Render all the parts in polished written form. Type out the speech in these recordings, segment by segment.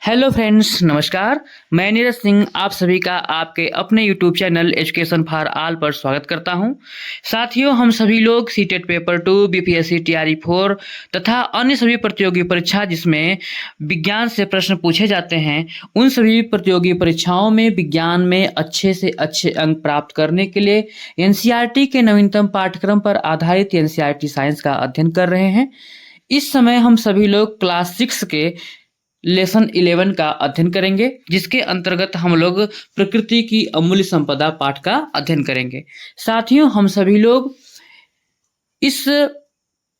Hello friends, नमस्कार। मैं नीरज सिंह आप सभी का आपके अपने YouTube channel education for all पर स्वागत करता हूं। साथियों, हम सभी लोग सीटेट पेपर 2, बीपीएससी टीआरई 4 तथा अन्य सभी प्रतियोगी परीक्षा जिसमें विज्ञान से प्रश्न पूछे जाते हैं, उन सभी प्रतियोगी परीक्षाओं में विज्ञान में अच्छे से अच्छे अंक प्राप्त करने के लिए एनसीईआरटी के नवीनतम पाठ्यक्रम पर आधारित एनसीईआरटी साइंस का अध्ययन कर रहे हैं। इस समय हम सभी लोग क्लास 6 के लेसन 11 का अध्ययन करेंगे, जिसके अंतर्गत हम लोग प्रकृति की अमूल्य संपदा पाठ का अध्ययन करेंगे। साथियों, हम सभी लोग इस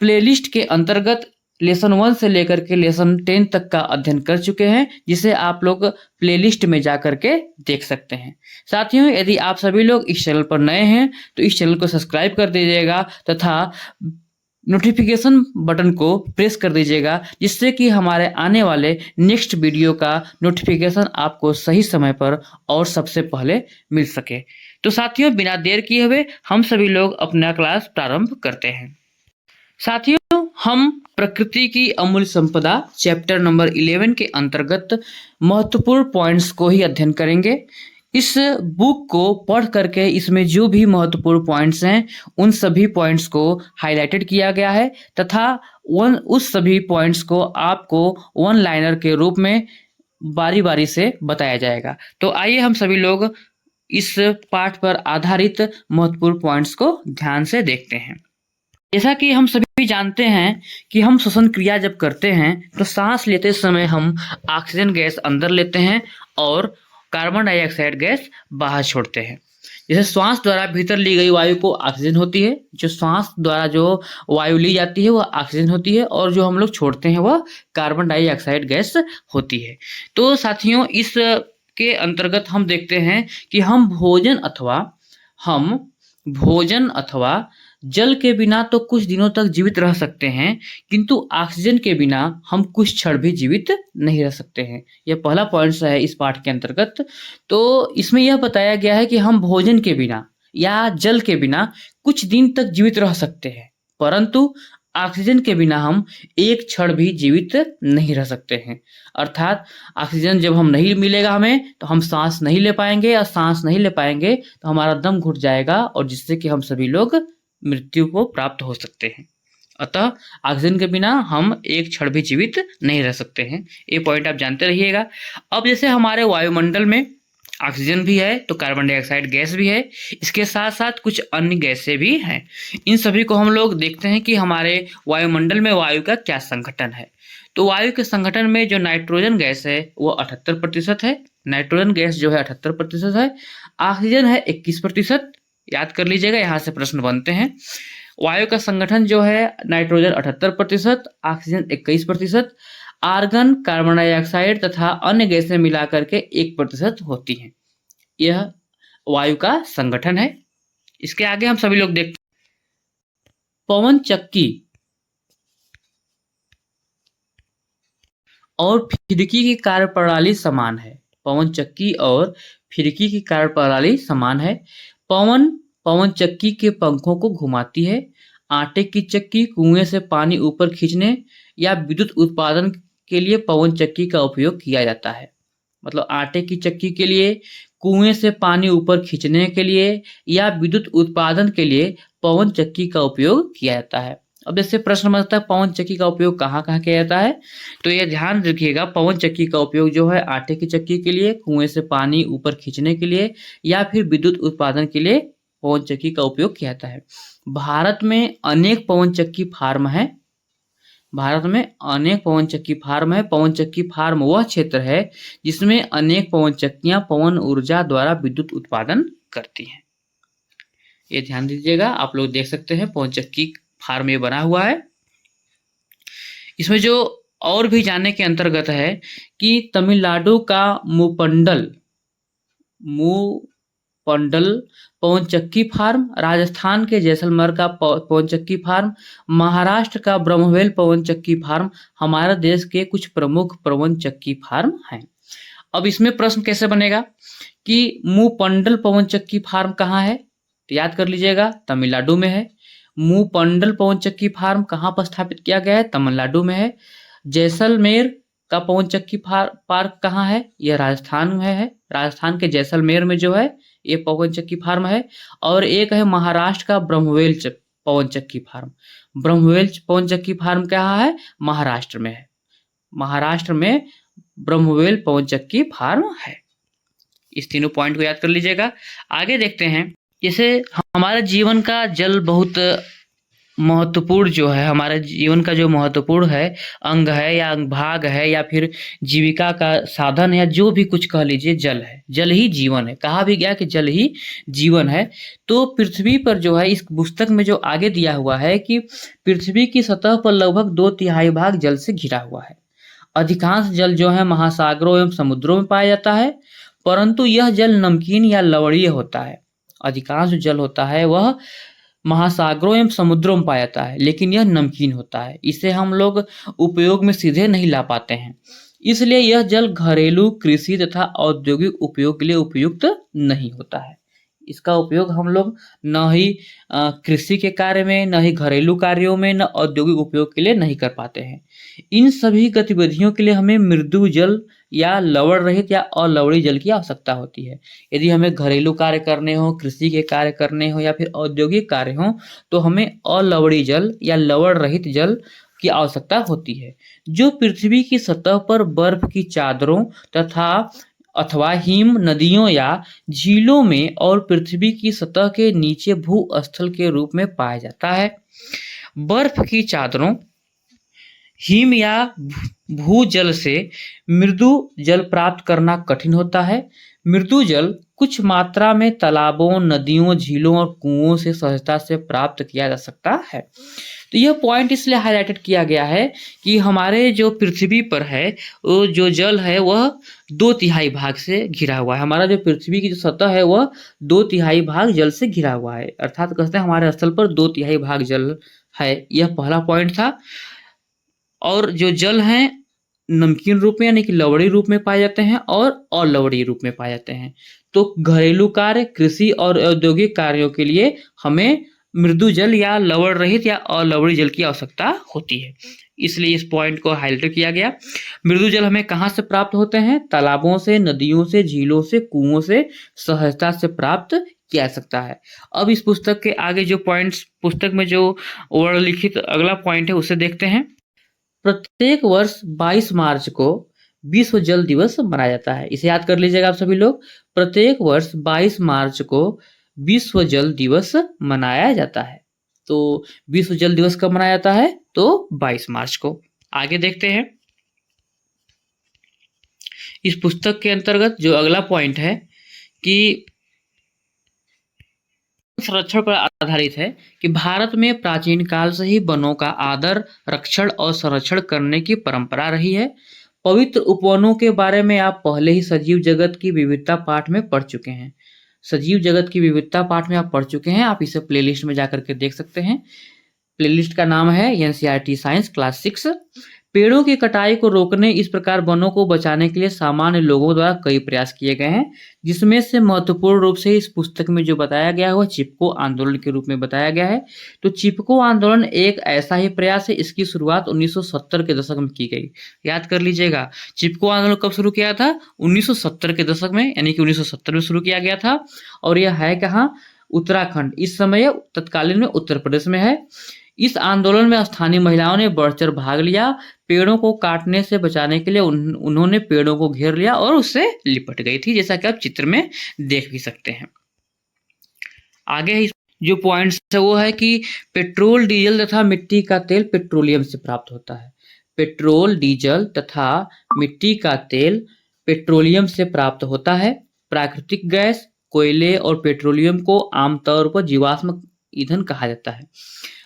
प्लेलिस्ट के अंतर्गत लेसन 1 से लेकर के लेसन 10 तक का अध्ययन कर चुके हैं, जिसे आप लोग प्लेलिस्ट में जा करके देख सकते हैं। साथियों, यदि आप सभी लोग इस चैनल पर नए हैं तो इस चैनल को सब्सक्राइब कर दीजिएगा तथा नोटिफिकेशन बटन को प्रेस कर दीजिएगा, जिससे कि हमारे आने वाले नेक्स्ट वीडियो का नोटिफिकेशन आपको सही समय पर और सबसे पहले मिल सके। तो साथियों, बिना देर किए हुए हम सभी लोग अपना क्लास प्रारंभ करते हैं। साथियों, हम प्रकृति की अमूल्य संपदा चैप्टर नंबर 11 के अंतर्गत महत्वपूर्ण पॉइंट्स को ही अध्ययन करेंगे। इस बुक को पढ़ करके इसमें जो भी महत्वपूर्ण पॉइंट्स हैं उन सभी पॉइंट्स को हाईलाइटेड किया गया है तथा उस सभी पॉइंट्स को आपको वन लाइनर के रूप में बारी बारी से बताया जाएगा। तो आइए हम सभी लोग इस पाठ पर आधारित महत्वपूर्ण पॉइंट्स को ध्यान से देखते हैं। जैसा कि हम सभी जानते हैं कि हम श्वसन क्रिया जब करते हैं तो सांस लेते समय हम ऑक्सीजन गैस अंदर लेते हैं और कार्बन डाइऑक्साइड गैस बाहर छोड़ते हैं। जैसे श्वास द्वारा भीतर ली गई वायु को ऑक्सीजन होती है, जो श्वास द्वारा जो वायु ली जाती है वह ऑक्सीजन होती है, और जो हम लोग छोड़ते हैं वह कार्बन डाइऑक्साइड गैस होती है। तो साथियों, इस के अंतर्गत हम देखते हैं कि हम भोजन अथवा जल के बिना तो कुछ दिनों तक जीवित रह सकते हैं, किंतु ऑक्सीजन के बिना हम कुछ क्षण भी जीवित नहीं रह सकते हैं। यह पहला पॉइंट है इस पाठ के अंतर्गत। तो इसमें यह बताया गया है कि हम भोजन के बिना या जल के बिना कुछ दिन तक जीवित रह सकते हैं, परंतु ऑक्सीजन के बिना हम एक क्षण भी जीवित नहीं रह सकते हैं। अर्थात ऑक्सीजन जब हम नहीं मिलेगा हमें तो हम सांस नहीं ले पाएंगे, और सांस नहीं ले पाएंगे तो हमारा दम घुट जाएगा, और जिससे कि हम सभी लोग मृत्यु को प्राप्त हो सकते हैं। अतः ऑक्सीजन के बिना हम एक क्षण भी जीवित नहीं रह सकते हैं। ये पॉइंट आप जानते रहिएगा। अब जैसे हमारे वायुमंडल में ऑक्सीजन भी है तो कार्बन डाइऑक्साइड गैस भी है, इसके साथ साथ कुछ अन्य गैसें भी हैं। इन सभी को हम लोग देखते हैं कि हमारे वायुमंडल में वायु का क्या संगठन है। तो वायु के संगठन में जो नाइट्रोजन गैस है वो 78% है। नाइट्रोजन गैस जो है 78% है। ऑक्सीजन है 21%। याद कर लीजिएगा, यहाँ से प्रश्न बनते हैं। वायु का संगठन जो है nitrogen 78%, oxygen 21%, argon, carbon dioxide तथा अन्य गैसें मिलाकर के 1% होती हैं। यह वायु का संगठन है। इसके आगे हम सभी लोग देखते हैं पवन चक्की और फिरकी की कार्यप्रणाली समान है। पवन चक्की और फिरकी की कार्यप्रणाली समान है। पवन चक्की के पंखों को घुमाती है। आटे की चक्की कुएं से पानी ऊपर खींचने या विद्युत उत्पादन के लिए पवन चक्की का उपयोग किया जाता है। मतलब आटे की चक्की के लिए, कुएं से पानी ऊपर खींचने के लिए या विद्युत उत्पादन के लिए पवन चक्की का उपयोग किया जाता है। अब जैसे प्रश्न बनता है पवन चक्की का उपयोग कहाँ कहाँ किया जाता है, तो यह ध्यान रखिएगा। पवन चक्की का उपयोग जो है आटे की चक्की के लिए, कुएं से पानी ऊपर खींचने के लिए या फिर विद्युत उत्पादन के लिए पवन चक्की का उपयोग किया जाता है। भारत में अनेक पवन चक्की फार्म है। पवन चक्की फार्म वह क्षेत्र है जिसमें अनेक पवन चक्कियां पवन ऊर्जा द्वारा विद्युत उत्पादन करती हैं। ये ध्यान दीजिएगा, आप लोग देख सकते हैं पवन चक्की फार्म ये बना हुआ है। इसमें जो और भी जानने के अंतर्गत है कि तमिलनाडु का मुपंडल पवन चक्की फार्म, राजस्थान के जैसलमेर का पवन चक्की फार्म, महाराष्ट्र का ब्रह्मवेल पवन चक्की फार्म हमारे देश के कुछ प्रमुख पवन चक्की फार्म हैं। अब इसमें प्रश्न कैसे बनेगा कि मुपंडल पवन चक्की फार्म कहाँ है, तो याद कर लीजिएगा तमिलनाडु में है। मुपंडल पवन चक्की फार्म कहाँ पर स्थापित किया गया है, तमिलनाडु में है। जैसलमेर का पवन चक्की पार्क कहाँ है? यह राजस्थान में है। राजस्थान के जैसलमेर में जो है ये पवन चक्की फार्म है। और एक है महाराष्ट्र का ब्रह्मवेल पवन चक्की फार्म। ब्रह्मवेल पवन चक्की फार्म कहाँ है? महाराष्ट्र में है। महाराष्ट्र में ब्रह्मवेल पवन चक्की फार्म है। इस तीनों पॉइंट को याद कर लीजिएगा। आगे देखते हैं, जैसे हमारे जीवन का जल बहुत महत्वपूर्ण जो है, हमारे जीवन का जो महत्वपूर्ण है अंग है या अंग भाग है या फिर जीविका का साधन है या जो भी कुछ कह लीजिए, जल है। जल ही जीवन है। कहा भी गया कि जल ही जीवन है। तो पृथ्वी पर जो है, इस पुस्तक में जो आगे दिया हुआ है कि पृथ्वी की सतह पर लगभग 2/3 भाग जल से घिरा हुआ है। अधिकांश जल जो है महासागरों एवं समुद्रों में पाया जाता है, परंतु यह जल नमकीन या लवणीय होता है। अधिकांश जल होता है वह महासागरों एवं समुद्रों में पाया जाता है, लेकिन यह नमकीन होता है। इसे हम लोग उपयोग में सीधे नहीं ला पाते हैं, इसलिए यह जल घरेलू, कृषि तथा औद्योगिक उपयोग के लिए उपयुक्त नहीं होता है। इसका उपयोग हम लोग न ही कृषि के कार्य में, न ही घरेलू कार्यों में, न औद्योगिक उपयोग के लिए नहीं कर पाते हैं। इन सभी गतिविधियों के लिए हमें मृदु जल या लवण रहित या अलवणीय जल की आवश्यकता होती है। यदि हमें घरेलू कार्य करने हो, कृषि के कार्य करने हो या फिर औद्योगिक कार्य हो, तो हमें अलवणीय जल या लवण रहित जल की आवश्यकता होती है, जो पृथ्वी की सतह पर बर्फ की चादरों तथा अथवा हिम नदियों या झीलों में और पृथ्वी की सतह के नीचे भूस्थल के रूप में पाया जाता है। बर्फ की चादरों, हिम या भूजल से मृदु जल प्राप्त करना कठिन होता है। मृदु जल कुछ मात्रा में तालाबों, नदियों, झीलों और कुओं से सहजता से प्राप्त किया जा सकता है। तो यह पॉइंट इसलिए हाईलाइटेड किया गया है कि हमारे जो पृथ्वी पर है, वो जो जल है वह 2/3 भाग से घिरा हुआ है। हमारा जो पृथ्वी की जो सतह है वह 2/3 भाग जल से घिरा हुआ है, अर्थात कहते हैं हमारे स्थल पर 2/3 भाग जल है। यह पहला पॉइंट था। और जो जल है नमकीन रूप में यानी कि लवणीय रूप में पाए जाते हैं और अलवणीय रूप में पाए जाते हैं। तो घरेलू कार्य, कृषि और औद्योगिक कार्यों के लिए हमें मृदु जल या लवण रहित या अलवणीय जल की आवश्यकता होती है, इसलिए इस पॉइंट को हाईलाइट किया गया। मृदु जल हमें कहाँ से प्राप्त होते हैं? तालाबों से, नदियों से, झीलों से, कुओं से सहजता से प्राप्त किया जा सकता है। अब इस पुस्तक के आगे जो पॉइंट्स, पुस्तक में जो वर्ण लिखित अगला पॉइंट है उसे देखते हैं। प्रत्येक वर्ष 22 मार्च को विश्व जल दिवस मनाया जाता है। इसे याद कर लीजिएगा आप सभी लोग। प्रत्येक वर्ष 22 मार्च को विश्व जल दिवस मनाया जाता है। तो विश्व जल दिवस कब मनाया जाता है? तो 22 मार्च को। आगे देखते हैं, इस पुस्तक के अंतर्गत जो अगला पॉइंट है कि संरक्षण पर आधारित है कि भारत में प्राचीन काल से ही वनों का आदर, रक्षण और संरक्षण करने की परंपरा रही है। पवित्र उपवनों के बारे में आप पहले ही सजीव जगत की विविधता पाठ में पढ़ चुके हैं। सजीव जगत की विविधता पाठ में आप पढ़ चुके हैं, आप इसे प्लेलिस्ट में जाकर के देख सकते हैं। प्लेलिस्ट का नाम है एनसीईआरटी साइंस क्लास 6। पेड़ों की कटाई को रोकने, इस प्रकार वनों को बचाने के लिए सामान्य लोगों द्वारा कई प्रयास किए गए हैं, जिसमें से महत्वपूर्ण रूप से इस पुस्तक में जो बताया गया है वह चिपको आंदोलन के रूप में बताया गया है। तो चिपको आंदोलन एक ऐसा ही प्रयास है, इसकी शुरुआत 1970 के दशक में की गई। याद कर लीजिएगा, चिपको आंदोलन कब शुरू किया था? 1970 के दशक में, यानी कि 1970 में शुरू किया गया था। और यह है कहाँ? उत्तराखंड। इस समय तत्कालीन में उत्तर प्रदेश में है। इस आंदोलन में स्थानीय महिलाओं ने बढ़ चढ़ भाग लिया। पेड़ों को काटने से बचाने के लिए उन्होंने पेड़ों को घेर लिया और उससे लिपट गई थी, जैसा कि आप चित्र में देख भी सकते हैं। आगे जो पॉइंट्स है वो है कि पेट्रोल, डीजल तथा मिट्टी का तेल पेट्रोलियम से प्राप्त होता है। पेट्रोल, डीजल तथा मिट्टी का तेल पेट्रोलियम से प्राप्त होता है। प्राकृतिक गैस, कोयले और पेट्रोलियम को आमतौर पर जीवाश्म ईंधन कहा जाता है।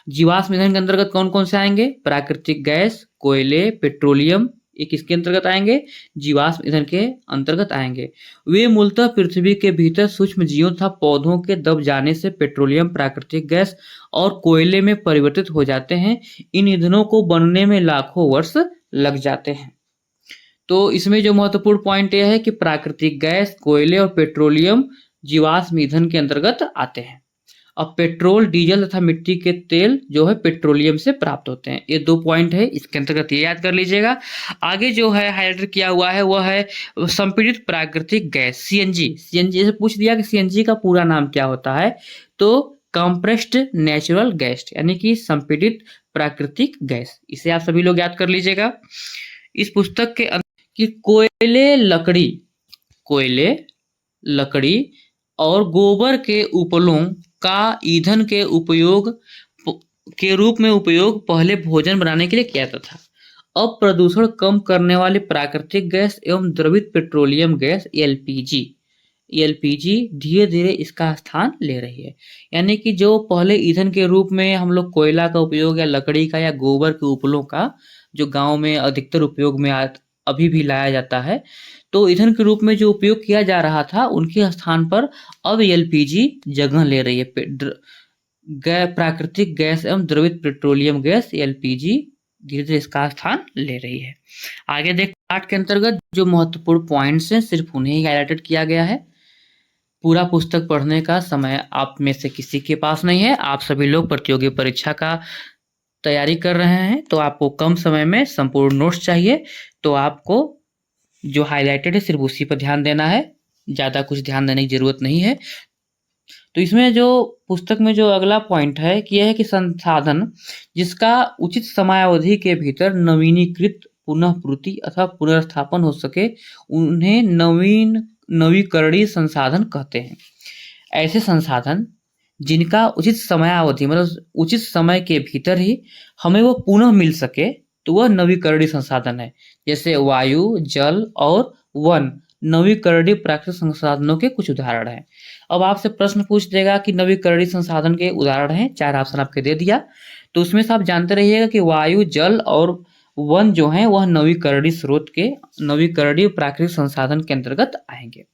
जीवाश्म ईंधन के अंतर्गत कौन कौन से आएंगे? प्राकृतिक गैस, कोयले, पेट्रोलियम, ये किसके अंतर्गत आएंगे? जीवाश्म ईंधन के अंतर्गत आएंगे। वे मूलतः पृथ्वी के भीतर सूक्ष्म जीवों तथा पौधों के दब जाने से पेट्रोलियम, प्राकृतिक गैस और कोयले में परिवर्तित हो जाते हैं। इन ईंधनों को बनने में लाखों वर्ष लग जाते हैं। तो इसमें जो महत्वपूर्ण पॉइंट यह है कि प्राकृतिक गैस, कोयले और पेट्रोलियम जीवाश्म ईंधन के अंतर्गत आते हैं। अब पेट्रोल, डीजल तथा मिट्टी के तेल जो है पेट्रोलियम से प्राप्त होते हैं। ये 2 पॉइंट है, इसके अंतर्गत ये याद कर लीजिएगा। आगे जो है हाइलाइट किया हुआ है वह है संपीड़ित प्राकृतिक गैस सीएनजी। सीएनजी से पूछ दिया कि सीएनजी का पूरा नाम क्या होता है, तो कंप्रेस्ड नेचुरल गैस यानी कि संपीड़ित प्राकृतिक गैस। इसे आप सभी लोग याद कर लीजिएगा। इस पुस्तक के कि कोयले, लकड़ी और गोबर के उपलों का ईंधन के उपयोग के रूप में उपयोग पहले भोजन बनाने के लिए किया जाता था। अब प्रदूषण कम करने वाली प्राकृतिक गैस एवं द्रवित पेट्रोलियम गैस एलपीजी धीरे धीरे इसका स्थान ले रही है। यानी कि जो पहले ईंधन के रूप में हम लोग कोयला का उपयोग या लकड़ी का या गोबर के उपलों का जो गांव में अधिकतर उपयोग में अभी भी लाया जाता है, तो ईंधन के रूप में जो उपयोग किया जा रहा था उनके स्थान पर अब एलपीजी जगह ले रही है। प्राकृतिक गैस एवं द्रवित पेट्रोलियम गैस एलपीजी धीरे धीरे इसका स्थान ले रही है। आगे देख पाठ के अंतर्गत जो महत्वपूर्ण पॉइंट्स हैं सिर्फ उन्हें ही हाईलाइटेड किया गया है। पूरा पुस्तक पढ़ने का समय आप में से किसी के पास नहीं है। आप सभी लोग प्रतियोगी परीक्षा का तैयारी कर रहे हैं, तो आपको कम समय में संपूर्ण नोट्स चाहिए, तो आपको जो हाईलाइटेड है सिर्फ उसी पर ध्यान देना है, ज़्यादा कुछ ध्यान देने की जरूरत नहीं है। तो इसमें जो पुस्तक में जो अगला पॉइंट है कि यह है कि संसाधन जिसका उचित समयावधि के भीतर नवीनीकृत, पुनः पूर्ति अथवा पुनर्स्थापन हो सके उन्हें नवीकरणीय संसाधन कहते हैं। ऐसे संसाधन जिनका उचित समयावधि मतलब उचित समय के भीतर ही हमें वो पुनः मिल सके तो वह नवीकरणीय संसाधन है। जैसे वायु, जल और वन नवीकरणीय प्राकृतिक संसाधनों के कुछ उदाहरण हैं। अब आपसे प्रश्न पूछ देगा कि नवीकरणीय संसाधन के उदाहरण हैं, 4 ऑप्शन आपके दे दिया, तो उसमें से आप जानते रहिएगा कि वायु, जल और वन जो है वह नवीकरणीय स्रोत के नवीकरणीय प्राकृतिक संसाधन के अंतर्गत आएंगे।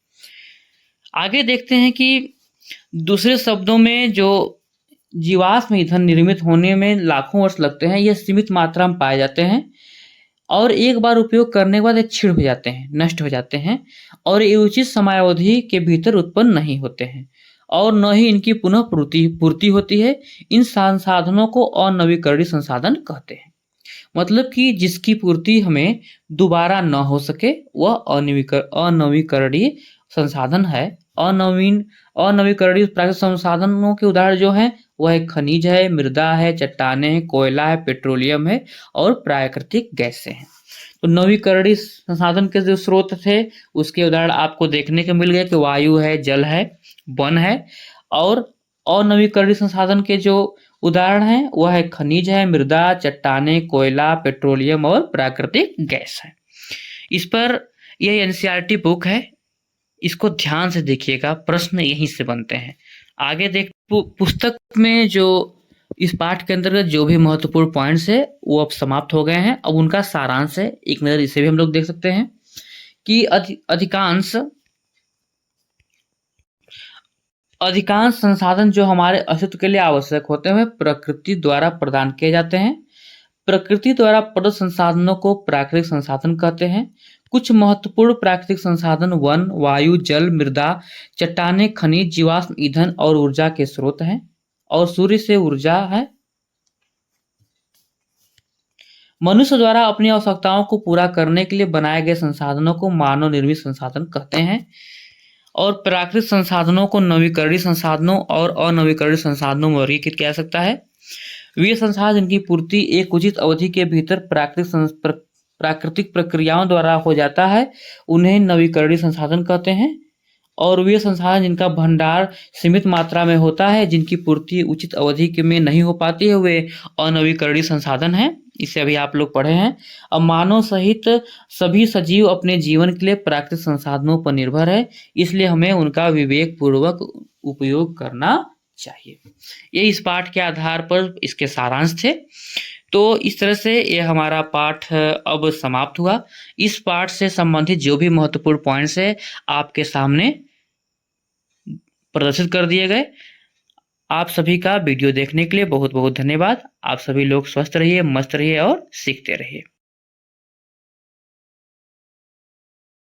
आगे देखते हैं कि दूसरे शब्दों में जो जीवाश्म ईंधन निर्मित होने में लाखों वर्ष लगते हैं, यह सीमित मात्रा में पाए जाते हैं और एक बार उपयोग करने के बाद ये क्षीण हो जाते हैं, नष्ट हो जाते हैं और ये उचित समयावधि के भीतर उत्पन्न नहीं होते हैं और न ही इनकी पुनः पूर्ति होती है। इन संसाधनों को अनवीकरणीय संसाधन कहते हैं। मतलब कि जिसकी पूर्ति हमें दोबारा न हो सके वह अनवीकरणीय संसाधन है। अनवीकरणीय प्राकृतिक संसाधनों के उदाहरण जो हैं वह एक खनिज है, मृदा है, चट्टानें हैं, कोयला है, पेट्रोलियम है और प्राकृतिक गैसें हैं। तो नवीकरणीय संसाधन के जो स्रोत थे उसके उदाहरण आपको देखने को मिल गए कि वायु है, जल है, वन है और अनवीकरणीय संसाधन के जो उदाहरण हैं वह है खनिज है, मृदा, चट्टानें, कोयला, पेट्रोलियम और प्राकृतिक गैस है। इस पर यह एनसीईआरटी बुक है, इसको ध्यान से देखिएगा, प्रश्न यहीं से बनते हैं। आगे देख पुस्तक में जो इस पाठ के अंतर्गत जो भी महत्वपूर्ण पॉइंट्स है वो अब समाप्त हो गए हैं। अब उनका सारांश है, एक नज़र इसे भी हम लोग देख सकते हैं कि अधिकांश संसाधन जो हमारे अस्तित्व के लिए आवश्यक होते हैं प्रकृति द्वारा प्रदान किए जाते हैं। प्रकृति द्वारा प्रदत्त संसाधनों को प्राकृतिक संसाधन कहते हैं। कुछ महत्वपूर्ण प्राकृतिक संसाधन वन, वायु, जल, मृदा, चट्टानें, खनिज, जीवाश्म ईंधन और ऊर्जा के स्रोत हैं और सूर्य से ऊर्जा है। मनुष्य द्वारा अपनी आवश्यकताओं को पूरा करने के लिए बनाए गए संसाधनों को मानव निर्मित संसाधन कहते हैं और प्राकृतिक संसाधनों को नवीकरणीय संसाधनों और अनवीकरणीय संसाधनों में वर्गीकृत किया जा सकता है। वे संसाधन जिनकी पूर्ति एक उचित अवधि के भीतर प्राकृतिक प्रक्रियाओं द्वारा हो जाता है उन्हें नवीकरणीय संसाधन कहते हैं और वे संसाधन जिनका भंडार सीमित मात्रा में होता है, जिनकी पूर्ति उचित अवधि में नहीं हो पाती है, वे अनवीकरणीय संसाधन हैं। इसे अभी आप लोग पढ़े हैं। अब मानव सहित सभी सजीव अपने जीवन के लिए प्राकृतिक संसाधनों पर निर्भर है, इसलिए हमें उनका विवेक पूर्वक उपयोग करना चाहिए। ये इस पाठ के आधार पर इसके सारांश थे। तो इस तरह से ये हमारा पाठ अब समाप्त हुआ। इस पाठ से संबंधित जो भी महत्वपूर्ण पॉइंट्स है आपके सामने प्रदर्शित कर दिए गए। आप सभी का वीडियो देखने के लिए बहुत बहुत धन्यवाद। आप सभी लोग स्वस्थ रहिए, मस्त रहिए और सीखते रहिए।